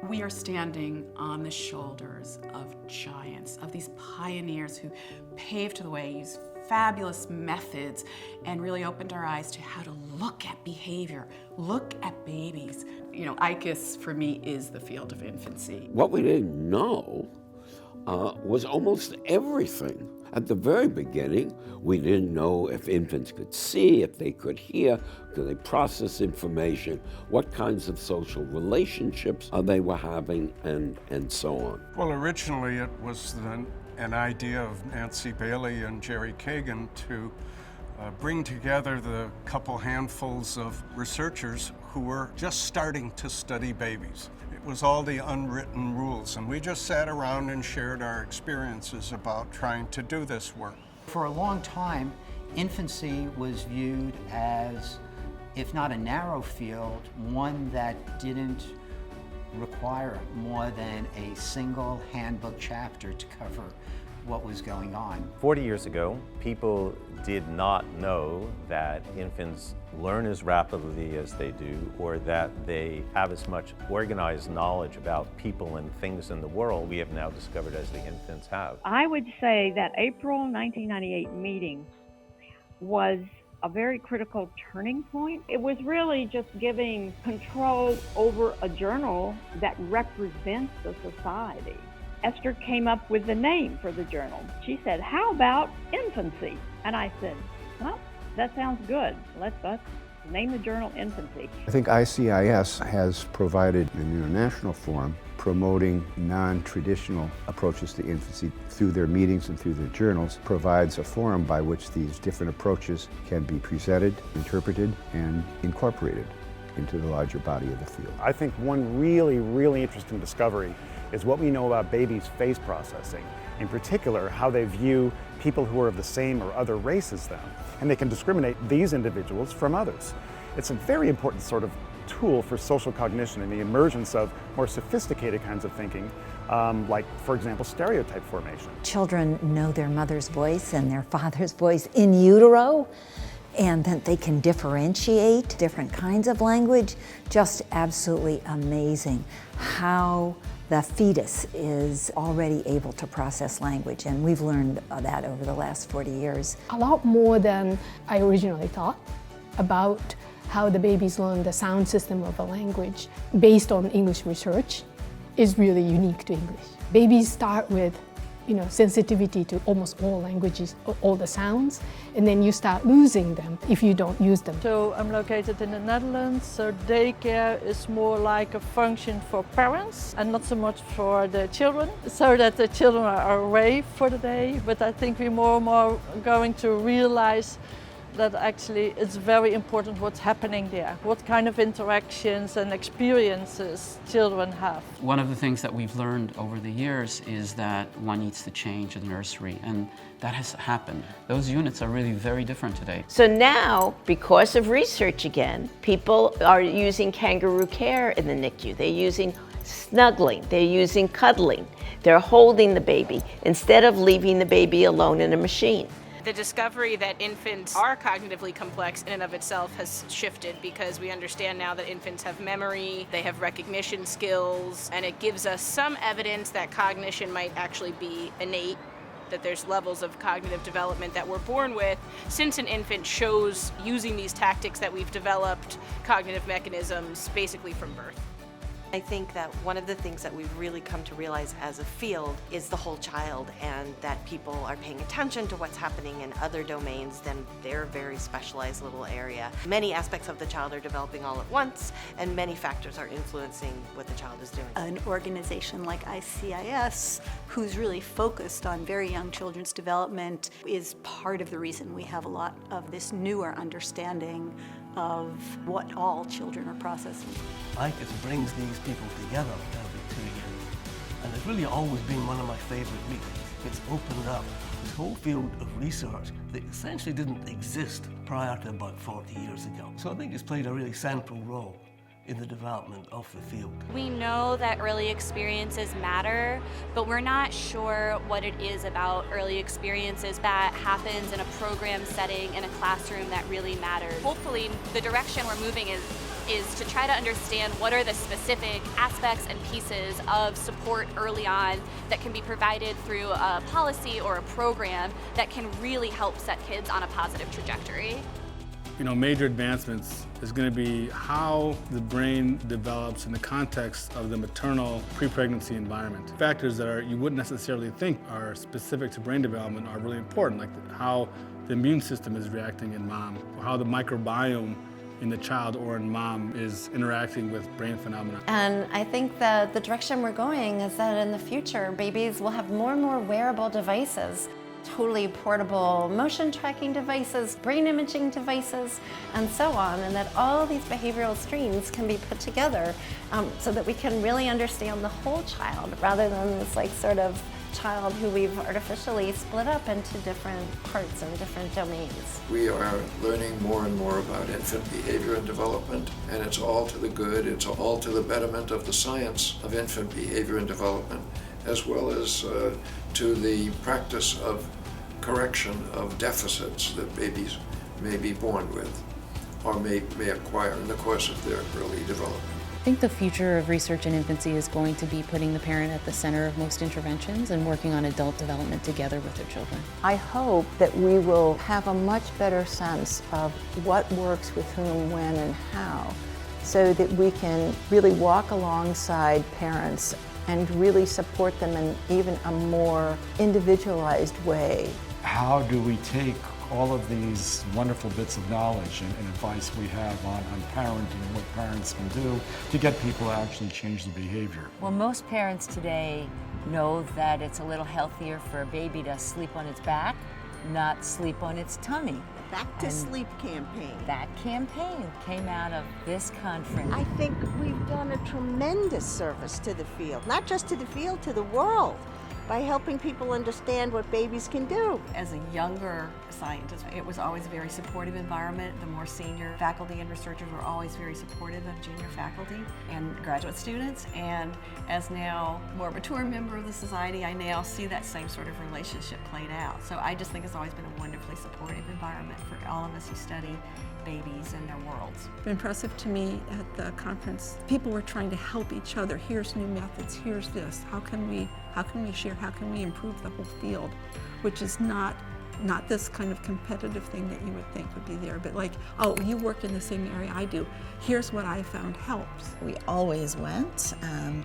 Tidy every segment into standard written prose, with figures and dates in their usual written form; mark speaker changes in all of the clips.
Speaker 1: We are standing on the shoulders of giants, of these pioneers who paved the way, used fabulous methods, and really opened our eyes to how to look at behavior, look at babies. You know, ICIS for me is the field of infancy.
Speaker 2: What we didn't know was almost everything. At the very beginning, we didn't know if infants could see, if they could hear, could they process information, what kinds of social relationships they were having, and so on.
Speaker 3: Well, originally it was an idea of Nancy Bailey and Jerry Kagan to bring together the couple handfuls of researchers who were just starting to study babies. It was all the unwritten rules, and we just sat around and shared our experiences about trying to do this work.
Speaker 4: For a long time, infancy was viewed as, if not a narrow field, one that didn't require more than a single handbook chapter to cover what was going on.
Speaker 5: 40 years ago, people did not know that infants learn as rapidly as they do, or that they have as much organized knowledge about people and things in the world we have now discovered as the infants have.
Speaker 6: I would say that April 1998 meeting was a very critical turning point. It was really just giving control over a journal that represents the society. Esther came up with the name for the journal. She said, "How about infancy?" And I said, "Well, that sounds good. Let's name the journal Infancy."
Speaker 7: I think ICIS has provided an international forum promoting non-traditional approaches to infancy through their meetings and through their journals, provides a forum by which these different approaches can be presented, interpreted, and incorporated into the larger body of the field.
Speaker 8: I think one really interesting discovery is what we know about babies' face processing. In particular, how they view people who are of the same or other race as them, and they can discriminate these individuals from others. It's a very important sort of tool for social cognition and the emergence of more sophisticated kinds of thinking, like, for example, stereotype formation.
Speaker 9: Children know their mother's voice and their father's voice in utero, and that they can differentiate different kinds of language. Just absolutely amazing how the fetus is already able to process language, and we've learned that over the last 40 years.
Speaker 10: A lot more than I originally thought about how the babies learn the sound system of a language based on English research is really unique to English. Babies start with sensitivity to almost all languages, all the sounds, and then you start losing them if you don't use them.
Speaker 11: So I'm located in the Netherlands, so daycare is more like a function for parents and not so much for the children, so that the children are away for the day. But I think we're more and more going to realize that actually it's very important what's happening there, what kind of interactions and experiences children have.
Speaker 12: One of the things that we've learned over the years is that one needs to change in nursery, and that has happened. Those units are really very different today.
Speaker 13: So now, because of research again, people are using kangaroo care in the NICU. They're using snuggling, they're using cuddling, they're holding the baby instead of leaving the baby alone in a machine.
Speaker 14: The discovery that infants are cognitively complex in and of itself has shifted, because we understand now that infants have memory, they have recognition skills, and it gives us some evidence that cognition might actually be innate, that there's levels of cognitive development that we're born with, since an infant shows using these tactics that we've developed, cognitive mechanisms, basically from birth.
Speaker 15: I think that one of the things that we've really come to realize as a field is the whole child, and that people are paying attention to what's happening in other domains than their very specialized little area. Many aspects of the child are developing all at once, and many factors are influencing what the child is doing.
Speaker 16: An organization like ICIS, who's really focused on very young children's development, is part of the reason we have a lot of this newer understanding of what all children are processing.
Speaker 17: ICIS brings these people together every 2 years, and it's really always been one of my favorite meetings. It's opened up this whole field of research that essentially didn't exist prior to about 40 years ago. So I think it's played a really central role in the development of the field.
Speaker 18: We know that early experiences matter, but we're not sure what it is about early experiences that happens in a program setting in a classroom that really matters. Hopefully the direction we're moving is is to try to understand what are the specific aspects and pieces of support early on that can be provided through a policy or a program that can really help set kids on a positive trajectory.
Speaker 19: You know, major advancements is going to be how the brain develops in the context of the maternal pre-pregnancy environment. Factors that you wouldn't necessarily think are specific to brain development are really important, like how the immune system is reacting in mom, or how the microbiome in the child or in mom is interacting with brain phenomena.
Speaker 20: And I think that the direction we're going is that in the future, babies will have more and more wearable devices. Totally portable motion tracking devices, brain imaging devices, and so on, and that all these behavioral streams can be put together so that we can really understand the whole child rather than this like sort of child who we've artificially split up into different parts and different domains.
Speaker 21: We are learning more and more about infant behavior and development, and it's all to the good, it's all to the betterment of the science of infant behavior and development, as well as to the practice of correction of deficits that babies may be born with or may acquire in the course of their early development.
Speaker 22: I think the future of research in infancy is going to be putting the parent at the center of most interventions and working on adult development together with their children.
Speaker 23: I hope that we will have a much better sense of what works with whom, when, and how, so that we can really walk alongside parents and really support them in even a more individualized way.
Speaker 24: How do we take all of these wonderful bits of knowledge and advice we have on parenting and what parents can do to get people to actually change the behavior?
Speaker 25: Well, most parents today know that it's a little healthier for a baby to sleep on its back, not sleep on its tummy.
Speaker 26: Back to Sleep campaign.
Speaker 25: That campaign came out of this conference.
Speaker 26: I think we've done a tremendous service to the field, not just to the field, to the world, by helping people understand what babies can do.
Speaker 27: As a younger scientist, it was always a very supportive environment. The more senior faculty and researchers were always very supportive of junior faculty and graduate students. And as now more mature member of the society, I now see that same sort of relationship played out. So I just think it's always been a wonderfully supportive environment for all of us who study babies and their worlds.
Speaker 28: Impressive to me at the conference, people were trying to help each other. Here's new methods, here's this. How can we share, how can we improve the whole field? Which is not this kind of competitive thing that you would think would be there, but like, oh, you work in the same area I do. Here's what I found helps.
Speaker 29: We always went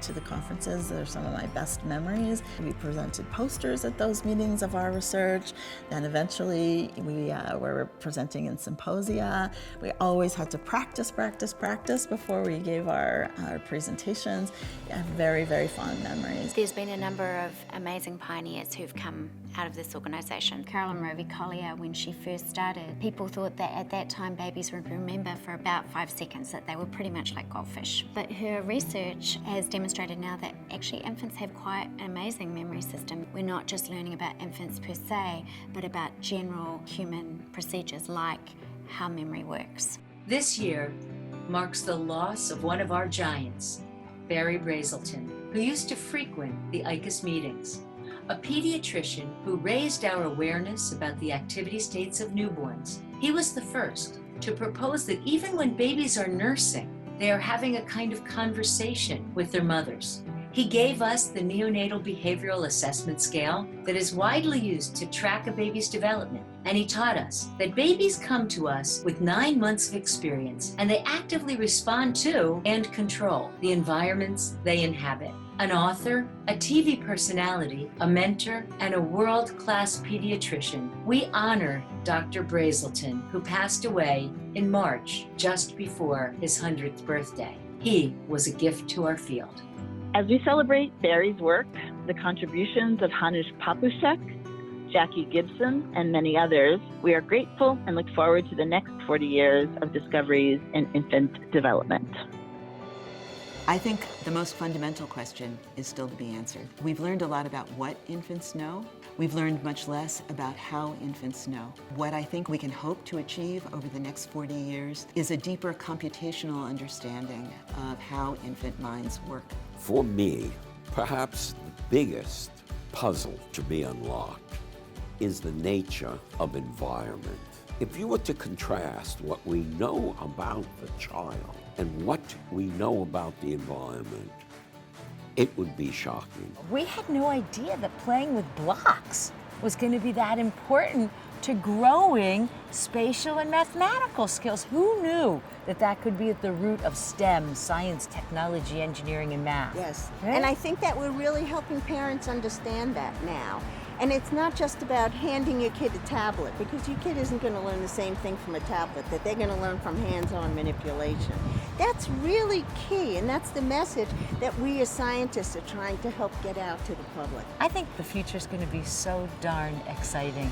Speaker 29: to the conferences. They're some of my best memories. We presented posters at those meetings of our research. Then eventually we were presenting in symposia. We always had to practice before we gave our presentations. I have very, very fond memories.
Speaker 30: There's been a number of amazing pioneers who've come out of this organisation. Carolyn Roby Collier, when she first started, people thought that at that time babies would remember for about 5 seconds, that they were pretty much like goldfish. But her research has demonstrated now that actually infants have quite an amazing memory system. We're not just learning about infants per se, but about general human procedures like how memory works.
Speaker 31: This year marks the loss of one of our giants, Barry Brazelton, who used to frequent the ICIS meetings. A pediatrician who raised our awareness about the activity states of newborns. He was the first to propose that even when babies are nursing, they are having a kind of conversation with their mothers. He gave us the neonatal behavioral assessment scale that is widely used to track a baby's development. And he taught us that babies come to us with 9 months of experience, and they actively respond to and control the environments they inhabit. An author, a TV personality, a mentor, and a world-class pediatrician, we honor Dr. Brazelton, who passed away in March, just before his 100th birthday. He was a gift to our field.
Speaker 32: As we celebrate Barry's work, the contributions of hirsh-pasek, Jackie Gibson, and many others, we are grateful and look forward to the next 40 years of discoveries in infant development.
Speaker 33: I think the most fundamental question is still to be answered. We've learned a lot about what infants know. We've learned much less about how infants know. What I think we can hope to achieve over the next 40 years is a deeper computational understanding of how infant minds work.
Speaker 2: For me, perhaps the biggest puzzle to be unlocked is the nature of environment. If you were to contrast what we know about the child and what we know about the environment, it would be shocking.
Speaker 25: We had no idea that playing with blocks was going to be that important to growing spatial and mathematical skills. Who knew that that could be at the root of STEM, science, technology, engineering, and math?
Speaker 26: Yes,
Speaker 25: Right?
Speaker 26: and I think that we're really helping parents understand that now. And it's not just about handing your kid a tablet, because your kid isn't going to learn the same thing from a tablet that they're going to learn from hands-on manipulation. That's really key, and that's the message that we as scientists are trying to help get out to the public.
Speaker 25: I think the future is going to be so darn exciting.